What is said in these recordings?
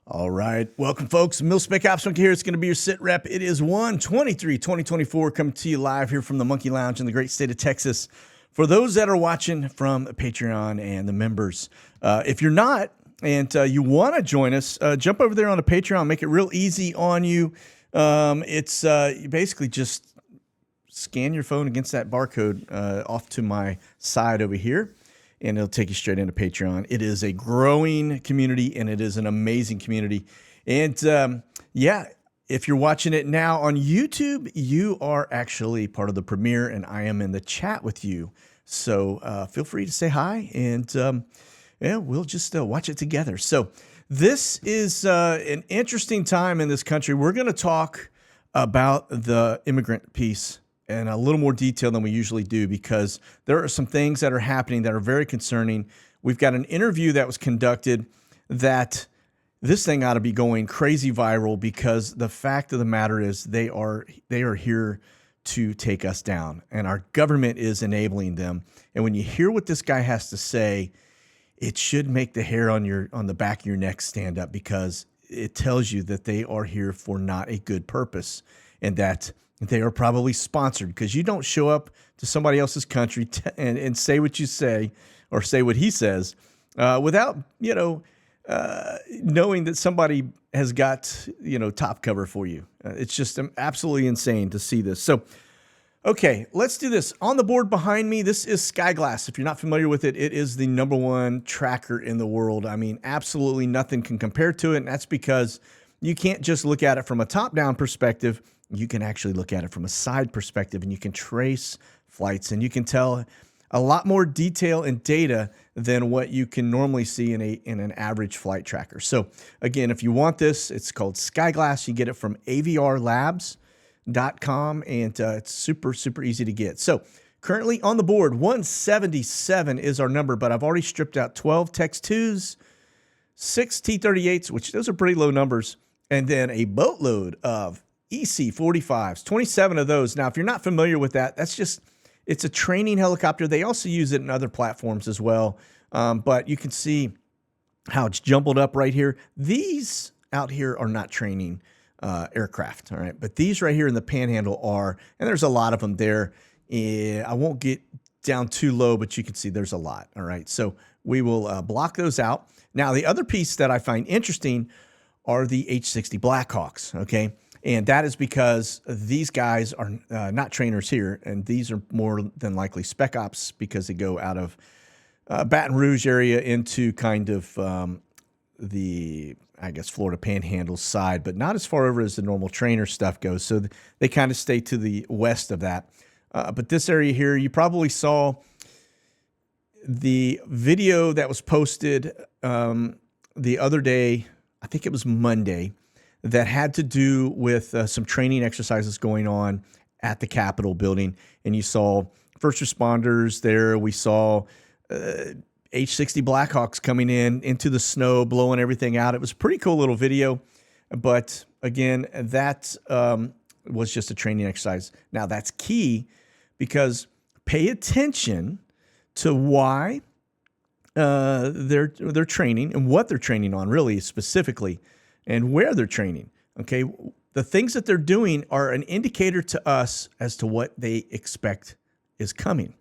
All right. Welcome, folks. Mil-Spec Ops Monkey here. It's going to be your SITREP. It is 1/23/2024, coming to you live here from the Monkey Lounge in the great state of Texas. For those that are watching from Patreon and the members, if you're not and you want to join us, jump over there on the Patreon. Make it real easy on you. It's you basically just scan your phone against that barcode off to my side over here, and it'll take you straight into Patreon. It is a growing community, and it is an amazing community. And yeah, if you're watching it now on YouTube, you are actually part of the premiere, and I am in the chat with you. So feel free to say hi, and yeah, we'll just watch it together. So this is an interesting time in this country. We're going to talk about the immigrant piece in a little more detail than we usually do, because there are some things that are happening that are very concerning. We've got an interview that was conducted that this thing ought to be going crazy viral, because the fact of the matter is they are here to take us down, and our government is enabling them. And when you hear what this guy has to say, it should make the hair on the back of your neck stand up, because it tells you that they are here for not a good purpose, and that they are probably sponsored, because you don't show up to somebody else's country and say what you say, or say what he says, without, knowing that somebody has got, top cover for you. It's just absolutely insane to see this. So, okay, let's do this. On the board behind me, this is SkyGlass. If you're not familiar with it, it is the #1 tracker in the world. I mean, absolutely nothing can compare to it, and that's because you can't just look at it from a top-down perspective. You can actually look at it from a side perspective, and you can trace flights, and you can tell a lot more detail and data than what you can normally see in an average flight tracker. So again, if you want this, it's called SkyGlass. You get it from avrlabs.com, and it's super, super easy to get. So currently on the board, 177 is our number, but I've already stripped out 12 Tex 2s, 6 T-38s, which those are pretty low numbers, and then a boatload of EC-45s, 27 of those. Now, if you're not familiar with that, it's a training helicopter. They also use it in other platforms as well, but you can see how it's jumbled up right here. These out here are not training aircraft, all right? But these right here in the Panhandle are, and there's a lot of them there. I won't get down too low, but you can see there's a lot, all right? So we will block those out. Now, the other piece that I find interesting are the H-60 Blackhawks, okay? And that is because these guys are not trainers here, and these are more than likely spec ops, because they go out of Baton Rouge area into kind of the, I guess, Florida Panhandle side, but not as far over as the normal trainer stuff goes. So they kind of stay to the west of that. But this area here, you probably saw the video that was posted the other day, I think it was Monday, that had to do with some training exercises going on at the Capitol building. And you saw first responders there. We saw H-60 Blackhawks coming into the snow, blowing everything out. It was a pretty cool little video. But again, that was just a training exercise. Now, that's key, because pay attention to why they're training and what they're training on, really specifically, and where they're training, okay? The things that they're doing are an indicator to us as to what they expect is coming.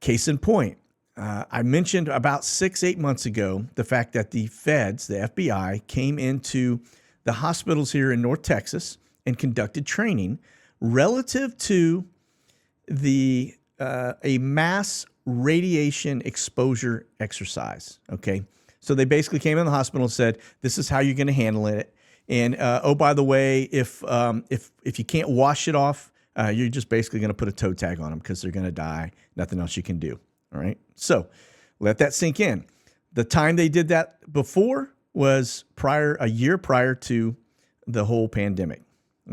Case in point, I mentioned about 6-8 months ago the fact that the feds, the FBI, came into the hospitals here in North Texas and conducted training relative to a mass radiation exposure exercise, okay? So they basically came in the hospital and said, this is how you're going to handle it. And, oh, by the way, if you can't wash it off, you're just basically going to put a toe tag on them, because they're going to die. Nothing else you can do. All right. So let that sink in. The time they did that before was a year prior to the whole pandemic.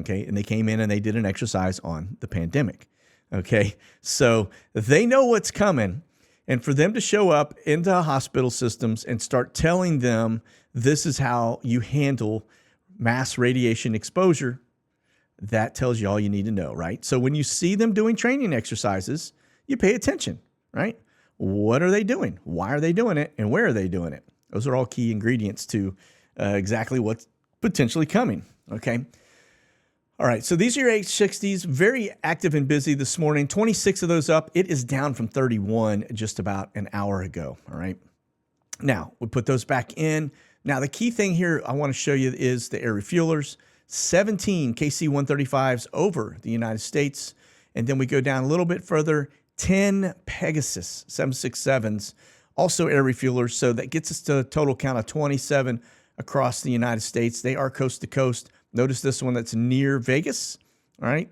Okay. And they came in and they did an exercise on the pandemic. Okay. So they know what's coming. And for them to show up into hospital systems and start telling them this is how you handle mass radiation exposure, that tells you all you need to know, right? So when you see them doing training exercises, you pay attention, right? What are they doing? Why are they doing it? And where are they doing it? Those are all key ingredients to exactly what's potentially coming. Okay. All right. So these are your H60s, very active and busy this morning. 26 of those up. It is down from 31 just about an hour ago. All right. Now we put those back in. Now the key thing here I want to show you is the air refuelers. 17 KC-135s over the United States. And then we go down a little bit further, 10 Pegasus 767s, also air refuelers. So that gets us to a total count of 27 across the United States. They are coast to coast. Notice this one that's near Vegas. All right.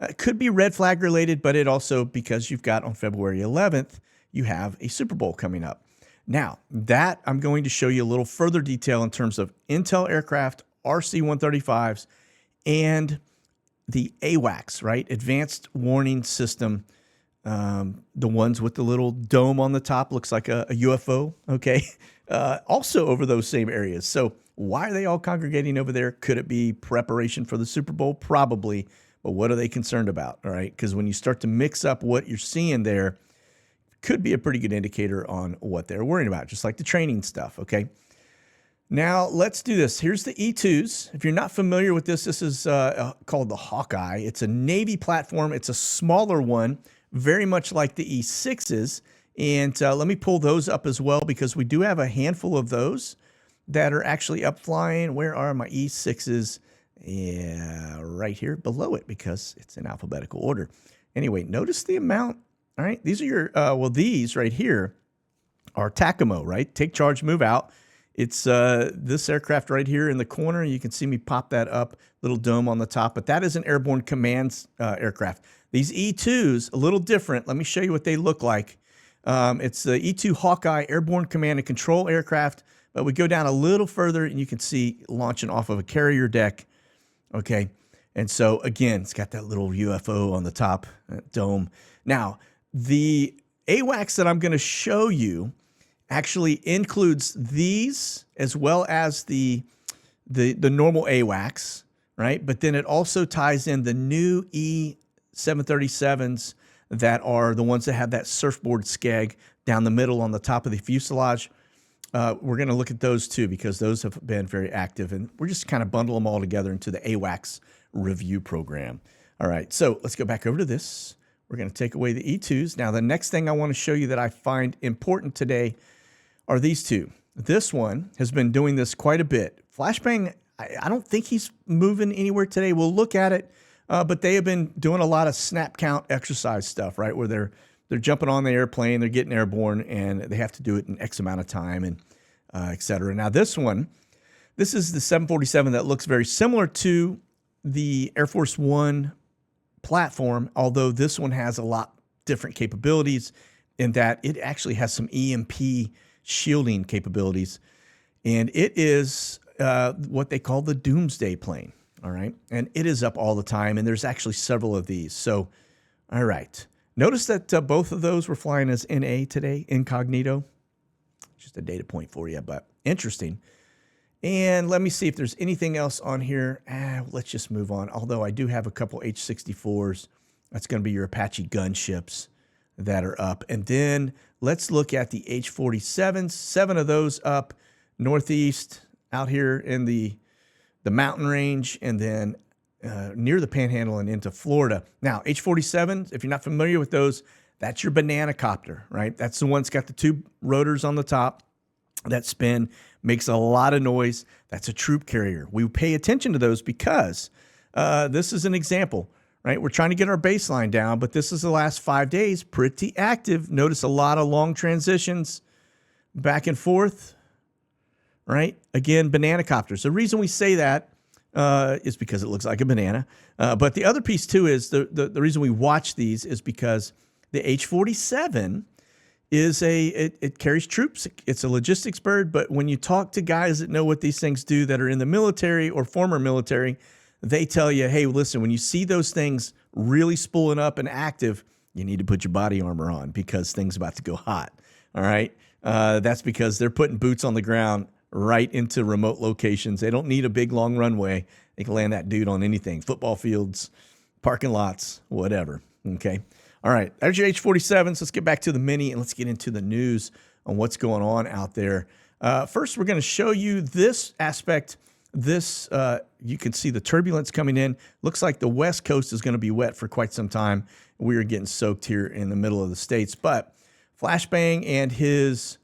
It could be red flag related, but it also, because you've got on February 11th, you have a Super Bowl coming up. Now, that I'm going to show you a little further detail in terms of Intel aircraft, RC-135s, and the AWACS, right? Advanced Warning System. The ones with the little dome on the top, looks like a UFO, okay? Also over those same areas. So why are they all congregating over there? Could it be preparation for the Super Bowl? Probably. But what are they concerned about, all right? Because when you start to mix up what you're seeing there, could be a pretty good indicator on what they're worrying about, just like the training stuff, okay? Now, let's do this. Here's the E2s. If you're not familiar with this, this is called the Hawkeye. It's a Navy platform. It's a smaller one, very much like the E6s. And let me pull those up as well, because we do have a handful of those that are actually up flying. Where are my E6s? Yeah, right here below it, because it's in alphabetical order. Anyway, notice the amount. All right, these are your, well, these right here are TACAMO, right? Take charge, move out. It's this aircraft right here in the corner. You can see me pop that up, little dome on the top, but that is an airborne command aircraft. These E2s, a little different. Let me show you what they look like. It's the E2 Hawkeye airborne command and control aircraft, but we go down a little further and you can see launching off of a carrier deck. Okay, and so again, it's got that little UFO on the top, dome. Now, the AWACS that I'm going to show you actually includes these as well as the normal AWACS, right? But then it also ties in the new E737s that are the ones that have that surfboard skeg down the middle on the top of the fuselage. We're going to look at those too, because those have been very active, and we're just kind of bundle them all together into the AWACS review program. All right, so let's go back over to this. We're going to take away the E2s. Now, the next thing I want to show you that I find important today are these two. This one has been doing this quite a bit. Flashbang, I don't think he's moving anywhere today. We'll look at it, but they have been doing a lot of snap count exercise stuff, right, where they're jumping on the airplane, they're getting airborne, and they have to do it in X amount of time, and et cetera. Now, this one, this is the 747 that looks very similar to the Air Force One platform, although this one has a lot different capabilities in that it actually has some EMP shielding capabilities, and it is what they call the doomsday plane, all right? And it is up all the time, and there's actually several of these. So, all right. Notice that both of those were flying as NA today, incognito. Just a data point for you, but interesting. And let me see if there's anything else on here. Let's just move on. Although I do have a couple H-64s. That's going to be your Apache gunships that are up. And then let's look at the H-47s. 7 of those up northeast out here in the mountain range, and then near the Panhandle and into Florida. Now, H-47s, if you're not familiar with those, that's your banana copter, right? That's the one that's got the 2 rotors on the top that spin, makes a lot of noise. That's a troop carrier. We pay attention to those because this is an example, right? We're trying to get our baseline down, but this is the last 5 days, pretty active. Notice a lot of long transitions back and forth, right? Again, banana copters. The reason we say that is because it looks like a banana. But the other piece too is the reason we watch these is because the H-47 is it carries troops. It's a logistics bird. But when you talk to guys that know what these things do that are in the military or former military, they tell you, hey, listen, when you see those things really spooling up and active, you need to put your body armor on because things about to go hot. All right. That's because they're putting boots on the ground right into remote locations. They don't need a big, long runway. They can land that dude on anything, football fields, parking lots, whatever, okay? All right, there's your H-47s. Let's get back to the Mini, and let's get into the news on what's going on out there. First, we're going to show you this aspect. This, you can see the turbulence coming in. Looks like the West Coast is going to be wet for quite some time. We are getting soaked here in the middle of the states. But Flashbang and his,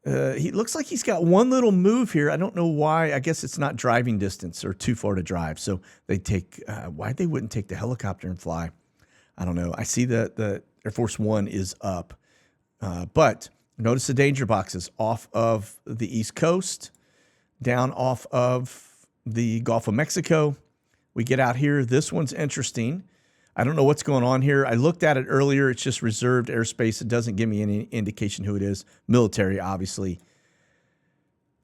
he looks like he's got one little move here. I don't know why. I guess it's not driving distance or too far to drive. So they take, why they wouldn't take the helicopter and fly. I don't know. I see the Air Force One is up. But notice the danger boxes off of the East Coast, down off of the Gulf of Mexico. We get out here. This one's interesting. I don't know what's going on here. I looked at it earlier. It's just reserved airspace. It doesn't give me any indication who it is. Military, obviously.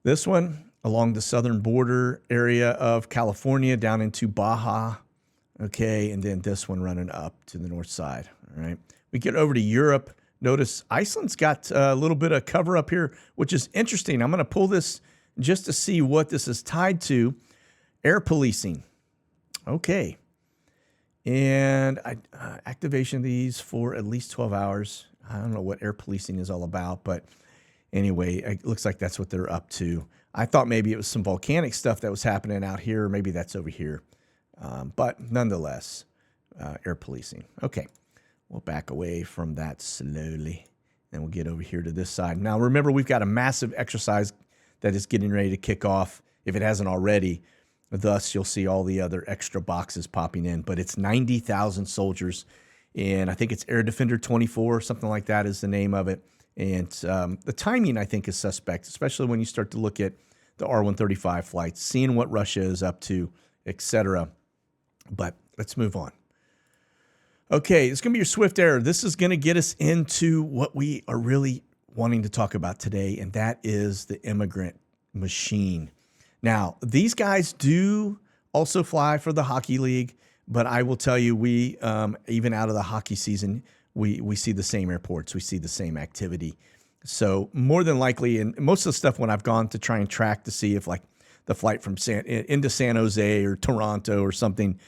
This one along the southern border area of California down into Baja. Okay, and then this one running up to the north side. All right. We get over to Europe. Notice Iceland's got a little bit of cover up here, which is interesting. I'm going to pull this just to see what this is tied to. Air policing. Okay. And activation of these for at least 12 hours. I don't know what air policing is all about, but anyway, it looks like that's what they're up to. I thought maybe it was some volcanic stuff that was happening out here, or maybe that's over here. But nonetheless, air policing. Okay, we'll back away from that slowly. Then we'll get over here to this side. Now, remember, we've got a massive exercise that is getting ready to kick off, if it hasn't already. Thus, you'll see all the other extra boxes popping in. But it's 90,000 soldiers, and I think it's Air Defender 24, something like that is the name of it. And the timing, I think, is suspect, especially when you start to look at the R-135 flights, seeing what Russia is up to, etc. But let's move on. Okay, it's going to be your Swift Air. This is going to get us into what we are really wanting to talk about today, and that is the immigrant machine. Now, these guys do also fly for the Hockey League, but I will tell you, we, even out of the hockey season, we see the same airports. We see the same activity. So more than likely, and most of the stuff when I've gone to try and track to see if like the flight from into San Jose or Toronto or something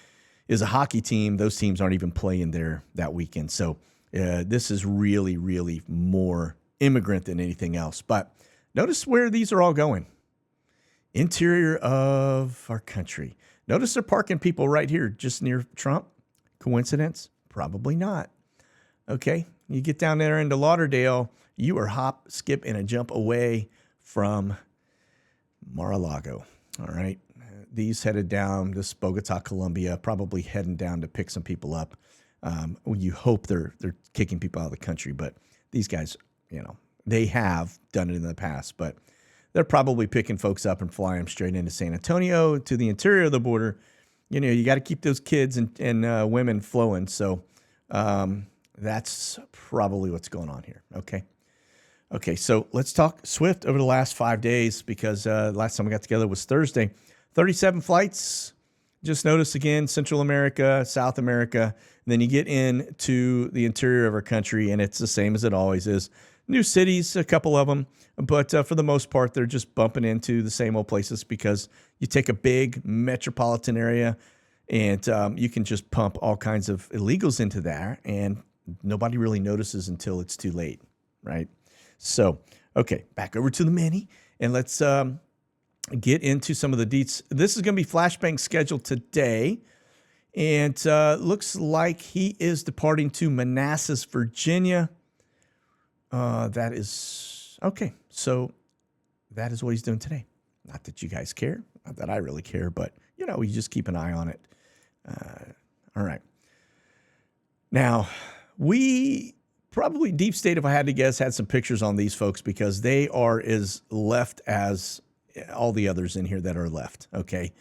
is a hockey team, those teams aren't even playing there that weekend. So this is really, really more immigrant than anything else. But notice where these are all going. Interior of our country. Notice they're parking people right here just near Trump. Coincidence? Probably not. Okay, you get down there into Lauderdale, you are hop, skip, and a jump away from Mar-a-Lago. All right, these headed down, this Bogota, Colombia, probably heading down to pick some people up. You hope they're kicking people out of the country, but these guys, you know, they have done it in the past, but they're probably picking folks up and flying them straight into San Antonio to the interior of the border. You know, you got to keep those kids and women flowing. So that's probably what's going on here. Okay, so let's talk Swift over the last 5 days, because last time we got together was Thursday. 37 flights. Just notice again, Central America, South America. And then you get into the interior of our country, and it's the same as it always is. New cities, a couple of them, but for the most part, they're just bumping into the same old places, because you take a big metropolitan area and you can just pump all kinds of illegals into there, and nobody really notices until it's too late, right? So, okay, back over to the mini, and let's get into some of the deets. This is going to be Flashbang's schedule today, and looks like he is departing to Manassas, Virginia. That is okay. So that is what he's doing today. Not that you guys care, not that I really care, but you know, you just keep an eye on it. All right. Now, we probably Deep State, if I had to guess, had some pictures on these folks, because they are as left as all the others in here that are left. Okay.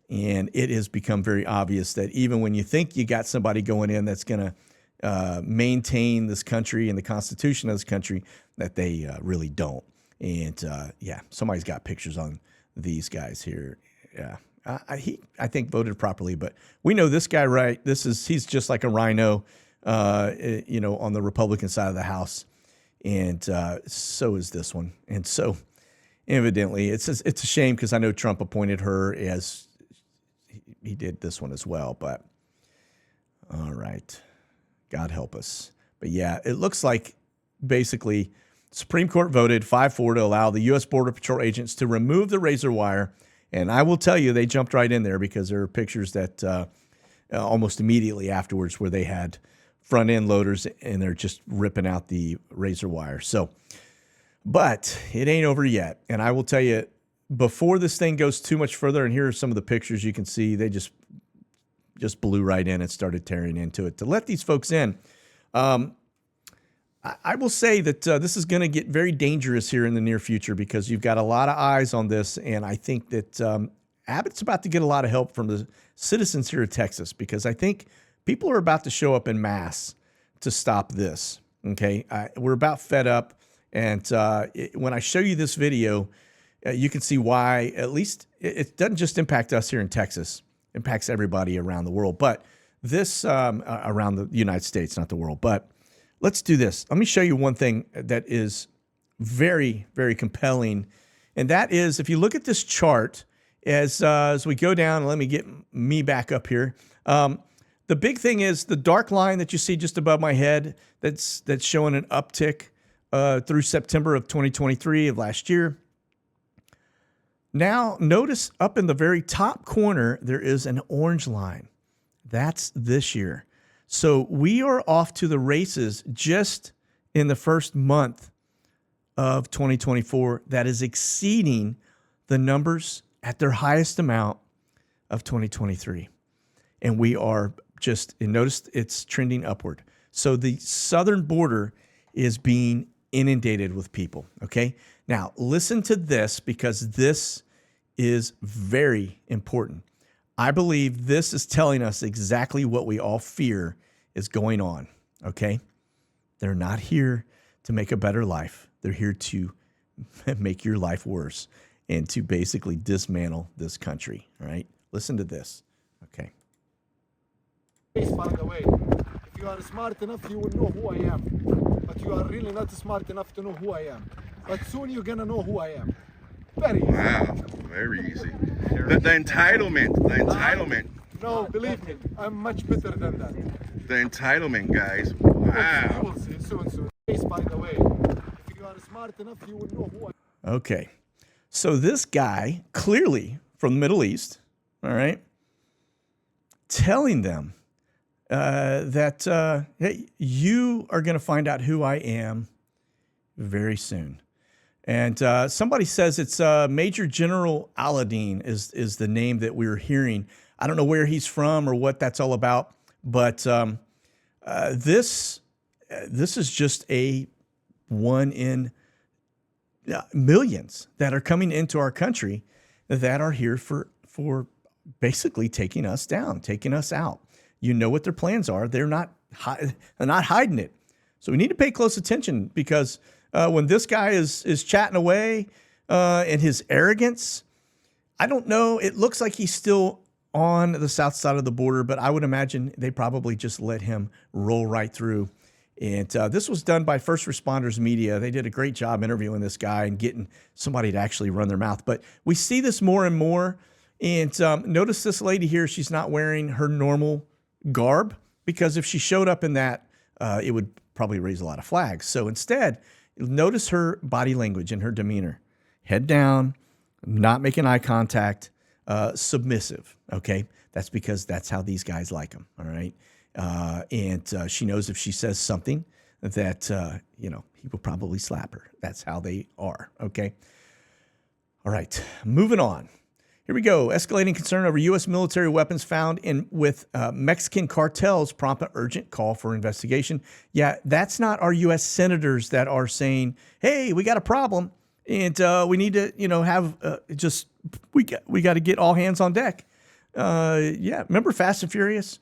And it has become very obvious that even when you think you got somebody going in that's going to maintain this country and the Constitution of this country, that they really don't. And yeah, somebody's got pictures on these guys here. Yeah, I think voted properly, but we know this guy, right? He's just like a rhino, you know, on the Republican side of the House, and so is this one. And so, evidently, it's a shame, because I know Trump appointed her as he did this one as well. But all right. God help us. But yeah, it looks like basically Supreme Court voted 5-4 to allow the U.S. Border Patrol agents to remove the razor wire. And I will tell you, they jumped right in there because there are pictures that almost immediately afterwards where they had front end loaders and they're just ripping out the razor wire. So, but it ain't over yet. And I will tell you, before this thing goes too much further, and here are some of the pictures you can see, they just blew right in and started tearing into it to let these folks in. I will say that this is going to get very dangerous here in the near future because you've got a lot of eyes on this, and I think that Abbott's about to get a lot of help from the citizens here of Texas because I think people are about to show up in mass to stop this, okay? We're about fed up, and when I show you this video, you can see why. At least it doesn't just impact us here in Texas. It impacts everybody around the world, but this around the United States, not the world, but let's do this. Let me show you one thing that is very, very compelling. And that is, if you look at this chart, as we go down, let me get me back up here. The big thing is the dark line that you see just above my head, that's showing an uptick through September of 2023 of last year. Now, notice up in the very top corner, there is an orange line. That's this year. So we are off to the races just in the first month of 2024 that is exceeding the numbers at their highest amount of 2023. And we are just, and notice it's trending upward. So the southern border is being inundated with people, okay? Now, listen to this because this is very important. I believe this is telling us exactly what we all fear is going on, okay? They're not here to make a better life. They're here to make your life worse and to basically dismantle this country, all right? Listen to this, okay? By the way, if you are smart enough, you will know who I am. But you are really not smart enough to know who I am. But soon you're gonna know who I am. Very easy. Wow, very easy. The entitlement. No, believe me, I'm much better than that. The entitlement, guys. You Wow. will see soon. By the way, if you are smart enough, you will know who I am. Okay. So this guy, clearly from the Middle East, all right, telling them that hey, you are going to find out who I am very soon. And somebody says it's Major General Aladdin is the name that we were hearing. I don't know where he's from or what that's all about, but this is just a one in millions that are coming into our country that are here for basically taking us down, taking us out. You know what their plans are. They're not hiding it. So we need to pay close attention because when this guy is chatting away and his arrogance, I don't know. It looks like he's still on the south side of the border, but I would imagine they probably just let him roll right through. And this was done by First Responders Media. They did a great job interviewing this guy and getting somebody to actually run their mouth. But we see this more and more. And notice this lady here, she's not wearing her normal garb because if she showed up in that, it would probably raise a lot of flags. So instead, notice her body language and her demeanor. Head down, not making eye contact, submissive, okay? That's because that's how these guys like them, all right? And she knows if she says something that, he will probably slap her. That's how they are, okay? All right, moving on. Here we go. Escalating concern over U.S. military weapons found with Mexican cartels prompt an urgent call for investigation. Yeah, that's not our U.S. senators that are saying, hey, we got a problem and we need to, have we got to get all hands on deck. Yeah, remember Fast and Furious?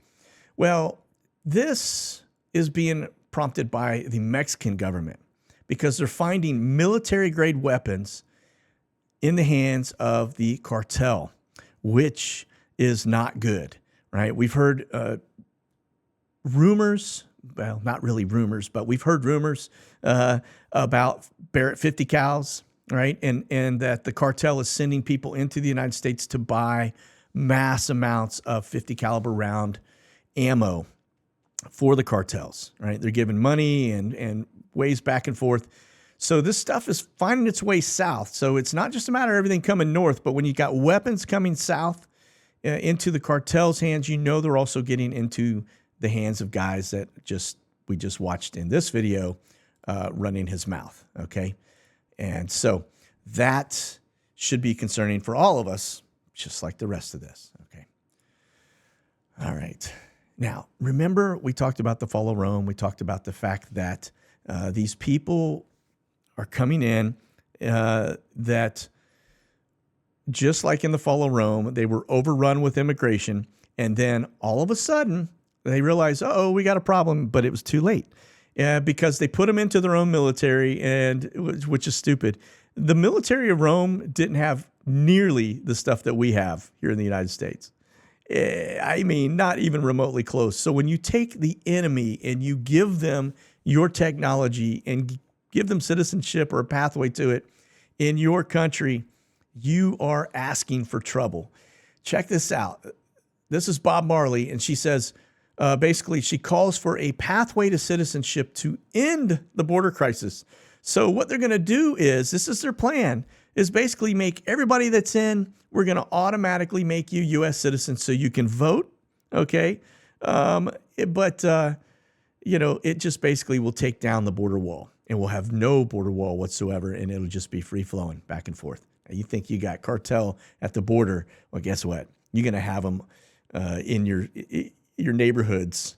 Well, this is being prompted by the Mexican government because they're finding military-grade weapons in the hands of the cartel, which is not good, right? We've heard rumors, well, not really rumors, but we've heard rumors about Barrett 50 cals, right? And that the cartel is sending people into the United States to buy mass amounts of 50 caliber round ammo for the cartels, right? They're giving money and ways back and forth So this stuff is finding its way south. So it's not just a matter of everything coming north, but when you got weapons coming south into the cartel's hands, you know they're also getting into the hands of guys that we just watched in this video running his mouth, okay? And so that should be concerning for all of us, just like the rest of this, okay? All right. Now, remember we talked about the fall of Rome. We talked about the fact that these people are coming in that just like in the fall of Rome, they were overrun with immigration. And then all of a sudden they realized, oh, we got a problem, but it was too late because they put them into their own military, which is stupid. The military of Rome didn't have nearly the stuff that we have here in the United States. I mean, not even remotely close. So when you take the enemy and you give them your technology and give them citizenship or a pathway to it in your country, you are asking for trouble. Check this out. This is Bob Marley, and she says, basically, she calls for a pathway to citizenship to end the border crisis. So what they're going to do is, this is their plan, is basically make everybody that's in, we're going to automatically make you U.S. citizens so you can vote, okay? It just basically will take down the border wall, and we'll have no border wall whatsoever, and it'll just be free-flowing back and forth. Now, you think you got cartel at the border, well, guess what? You're going to have them in your neighborhoods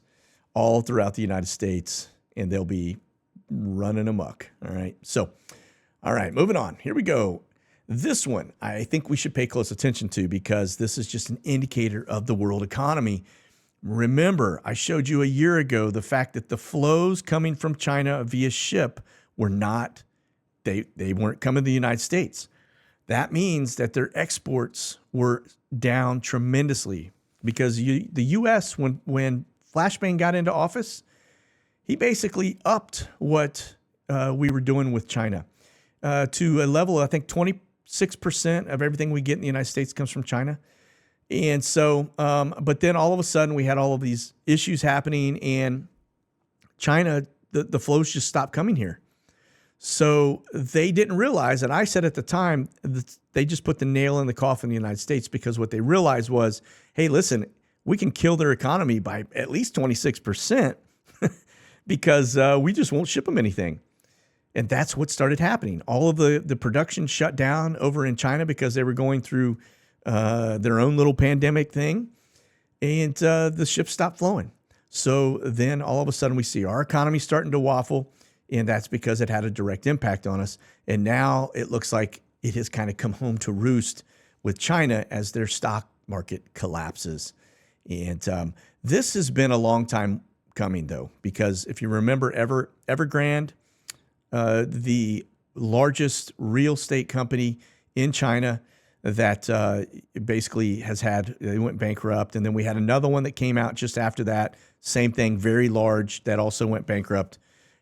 all throughout the United States, and they'll be running amok, all right? So, all right, moving on. Here we go. This one I think we should pay close attention to because this is just an indicator of the world economy. Remember, I showed you a year ago the fact that the flows coming from China via ship were not, they weren't coming to the United States. That means that their exports were down tremendously because the U.S., when Flashbang got into office, he basically upped what we were doing with China to a level, I think 26% of everything we get in the United States comes from China. And so, but then all of a sudden we had all of these issues happening and China, the flows just stopped coming here. So they didn't realize, and I said at the time, that they just put the nail in the coffin in the United States because what they realized was, hey, listen, we can kill their economy by at least 26% because we just won't ship them anything. And that's what started happening. All of the production shut down over in China because they were going through their own little pandemic thing, and the ships stopped flowing. So then all of a sudden we see our economy starting to waffle, and that's because it had a direct impact on us. And now it looks like it has kind of come home to roost with China as their stock market collapses. And this has been a long time coming, though, because if you remember Evergrande, the largest real estate company in China that basically they went bankrupt. And then we had another one that came out just after that. Same thing, very large, that also went bankrupt.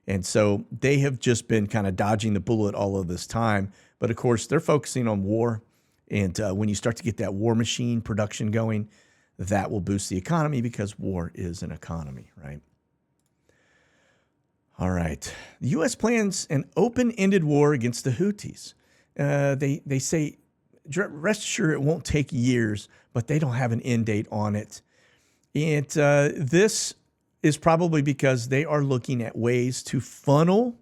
And so they have just been kind of dodging the bullet all of this time. But of course, they're focusing on war. And when you start to get that war machine production going, that will boost the economy because war is an economy, right? All right. The U.S. plans an open-ended war against the Houthis. They say, rest assured, it won't take years, but they don't have an end date on it. And this is probably because they are looking at ways to funnel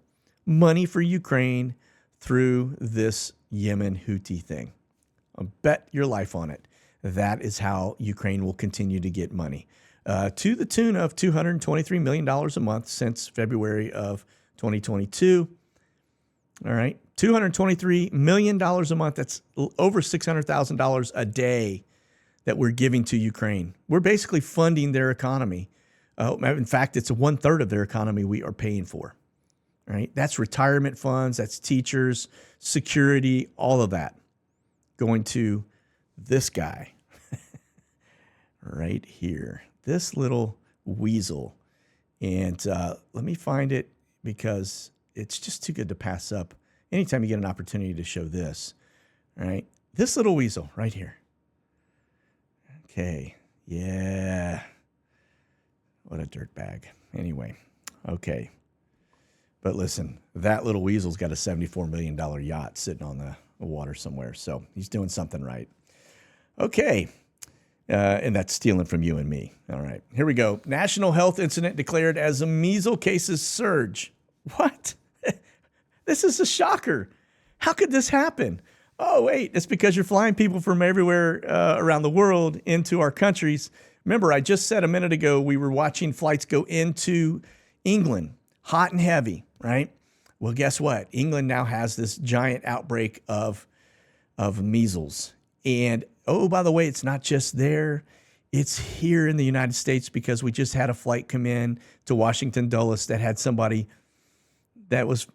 money for Ukraine through this Yemen Houthi thing. I'll bet your life on it. That is how Ukraine will continue to get money. To the tune of $223 million a month since February of 2022. All right, $223 million a month. That's over $600,000 a day that we're giving to Ukraine. We're basically funding their economy. In fact, it's 1/3 of their economy we are paying for. All right, that's retirement funds, that's teachers, security, all of that going to this guy right here. This little weasel. And let me find it because it's just too good to pass up. Anytime you get an opportunity to show this, all right? This little weasel right here. Okay, yeah. What a dirtbag. Anyway, okay. But listen, that little weasel's got a $74 million yacht sitting on the water somewhere. So he's doing something right. Okay. And that's stealing from you and me. All right, here we go. National health incident declared as a measles cases surge. What? This is a shocker. How could this happen? Oh, wait, it's because you're flying people from everywhere around the world into our countries. Remember, I just said a minute ago we were watching flights go into England, hot and heavy, right? Well, guess what? England now has this giant outbreak of measles. And oh, by the way, it's not just there. It's here in the United States because we just had a flight come in to Washington Dulles that had somebody that was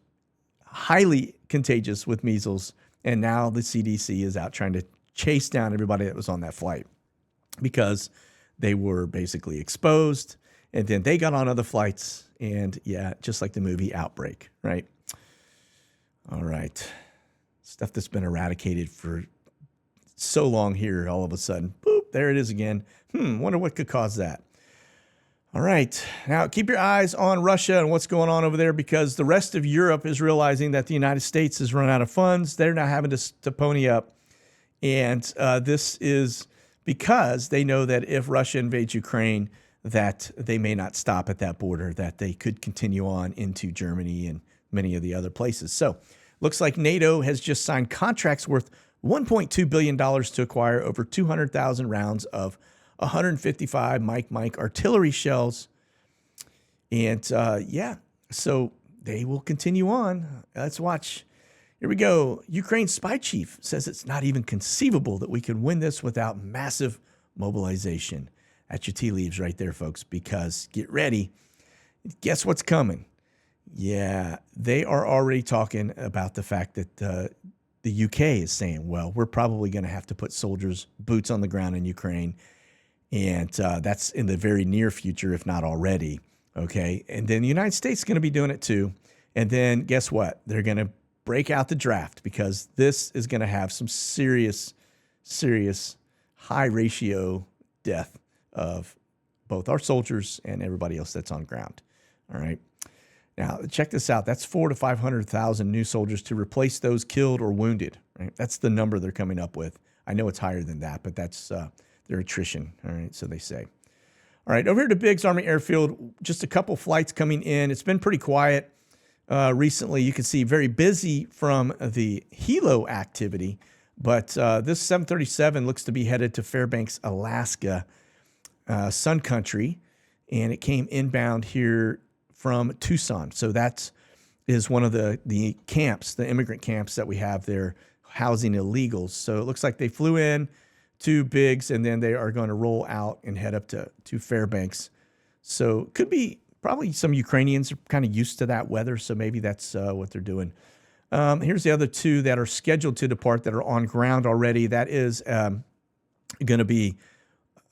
highly contagious with measles. And now the CDC is out trying to chase down everybody that was on that flight because they were basically exposed. And then they got on other flights. And yeah, just like the movie Outbreak, right? All right. Stuff that's been eradicated for so long here, all of a sudden, boop, there it is again. Wonder what could cause that. All right. Now, keep your eyes on Russia and what's going on over there because the rest of Europe is realizing that the United States has run out of funds. They're now having to pony up. And this is because they know that if Russia invades Ukraine, that they may not stop at that border, that they could continue on into Germany and many of the other places. So looks like NATO has just signed contracts worth $1.2 billion to acquire over 200,000 rounds of 155 Mike artillery shells. And yeah, so they will continue on. Let's watch. Here we go. Ukraine's spy chief says it's not even conceivable that we could win this without massive mobilization. That's your tea leaves right there, folks, because get ready. Guess what's coming? Yeah, they are already talking about the fact that the UK is saying, well, we're probably going to have to put soldiers, boots on the ground in Ukraine. And that's in the very near future, if not already. Okay. And then the United States is going to be doing it too. And then guess what? They're going to break out the draft because this is going to have some serious high ratio death of both our soldiers and everybody else that's on ground. All right. Now, check this out. That's 400,000 to 500,000 new soldiers to replace those killed or wounded. Right? That's the number they're coming up with. I know it's higher than that, but that's their attrition. All right, so they say. All right, over here to Biggs Army Airfield, just a couple flights coming in. It's been pretty quiet recently. You can see very busy from the helo activity, but this 737 looks to be headed to Fairbanks, Alaska, Sun Country, and it came inbound here from Tucson. So that is one of the camps, the immigrant camps that we have there housing illegals. So it looks like they flew in to Biggs and then they are going to roll out and head up to Fairbanks. So could be probably some Ukrainians are kind of used to that weather. So maybe that's what they're doing. Here's the other two that are scheduled to depart that are on ground already. That is going to be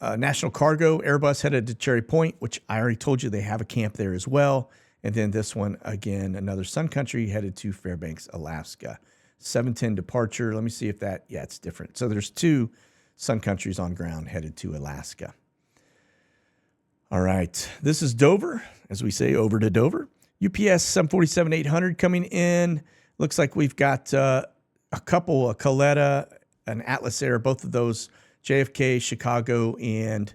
National Cargo Airbus headed to Cherry Point, which I already told you they have a camp there as well. And then this one, again, another Sun Country headed to Fairbanks, Alaska. 7:10 departure. Let me see if that, yeah, it's different. So there's two Sun Countries on ground headed to Alaska. All right. This is Dover, as we say, over to Dover. UPS 747-800 coming in. Looks like we've got a couple, a Coletta, an Atlas Air, both of those JFK, Chicago, and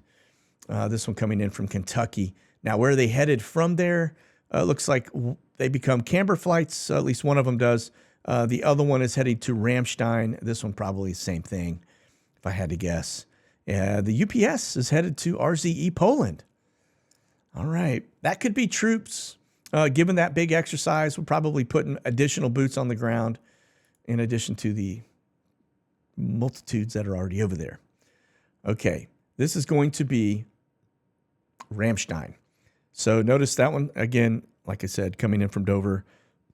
this one coming in from Kentucky. Now, where are they headed from there? Looks like they become camber flights. At least one of them does. The other one is heading to Ramstein. This one probably the same thing, if I had to guess. The UPS is headed to RZE, Poland. All right. That could be troops. Given that big exercise, we're probably putting additional boots on the ground in addition to the multitudes that are already over there. Okay, this is going to be Ramstein. So notice that one, again, like I said, coming in from Dover.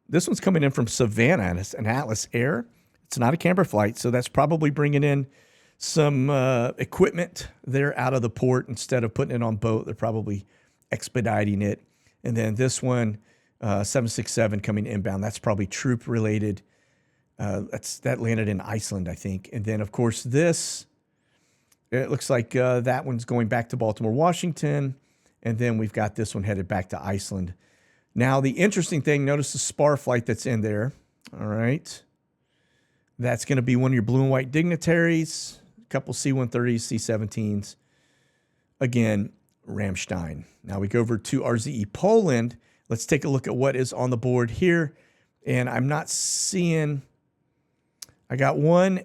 This one's coming in from Savannah, and it's an Atlas Air. It's not a camber flight, so that's probably bringing in some equipment there out of the port. Instead of putting it on boat, they're probably expediting it. And then this one, 767 coming inbound, that's probably troop-related. That landed in Iceland, I think. And then, of course, this, it looks like that one's going back to Baltimore, Washington. And then we've got this one headed back to Iceland. Now, the interesting thing, notice the spar flight that's in there. All right. That's going to be one of your blue and white dignitaries, a couple C-130s, C-17s. Again, Ramstein. Now we go over to RZE Poland. Let's take a look at what is on the board here. And I'm not seeing, I got one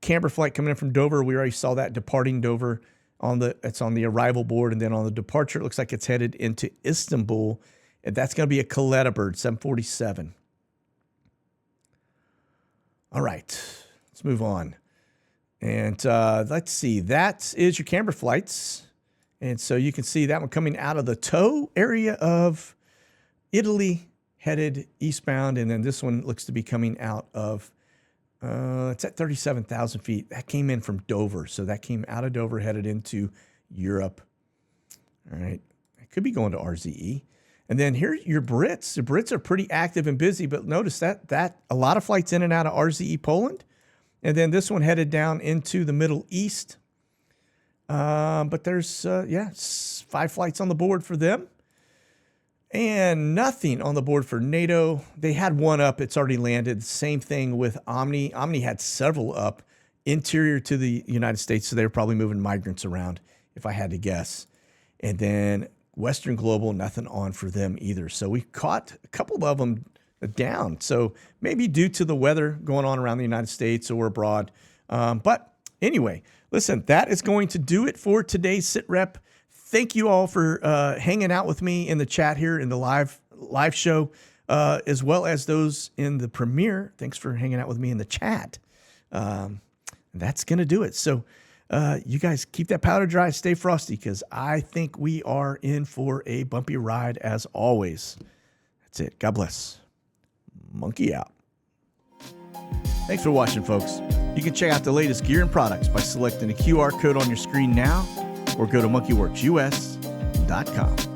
camber flight coming in from Dover. We already saw that departing Dover. It's on the arrival board. And then on the departure, it looks like it's headed into Istanbul. And that's going to be a Kaleta bird, 747. All right, let's move on. And let's see, that is your camber flights. And so you can see that one coming out of the toe area of Italy, headed eastbound. And then this one looks to be coming out of, it's at 37,000 feet. That came in from Dover. So that came out of Dover, headed into Europe. All right, it could be going to RZE. And then here's your Brits. The Brits are pretty active and busy, but notice that a lot of flights in and out of RZE Poland. And then this one headed down into the Middle East. But there's, 5 flights on the board for them. And nothing on the board for NATO. They had one up. It's already landed. Same thing with Omni. Omni had several up interior to the United States, so they were probably moving migrants around, if I had to guess. And then Western Global, nothing on for them either. So we caught a couple of them down. So maybe due to the weather going on around the United States or abroad. But anyway, listen, that is going to do it for today's SITREP. Thank you all for hanging out with me in the chat here in the live show, as well as those in the premiere. Thanks for hanging out with me in the chat. That's going to do it. So you guys keep that powder dry, stay frosty, because I think we are in for a bumpy ride as always. That's it. God bless. Monkey out. Thanks for watching, folks. You can check out the latest gear and products by selecting the QR code on your screen now, or go to monkeyworksus.com.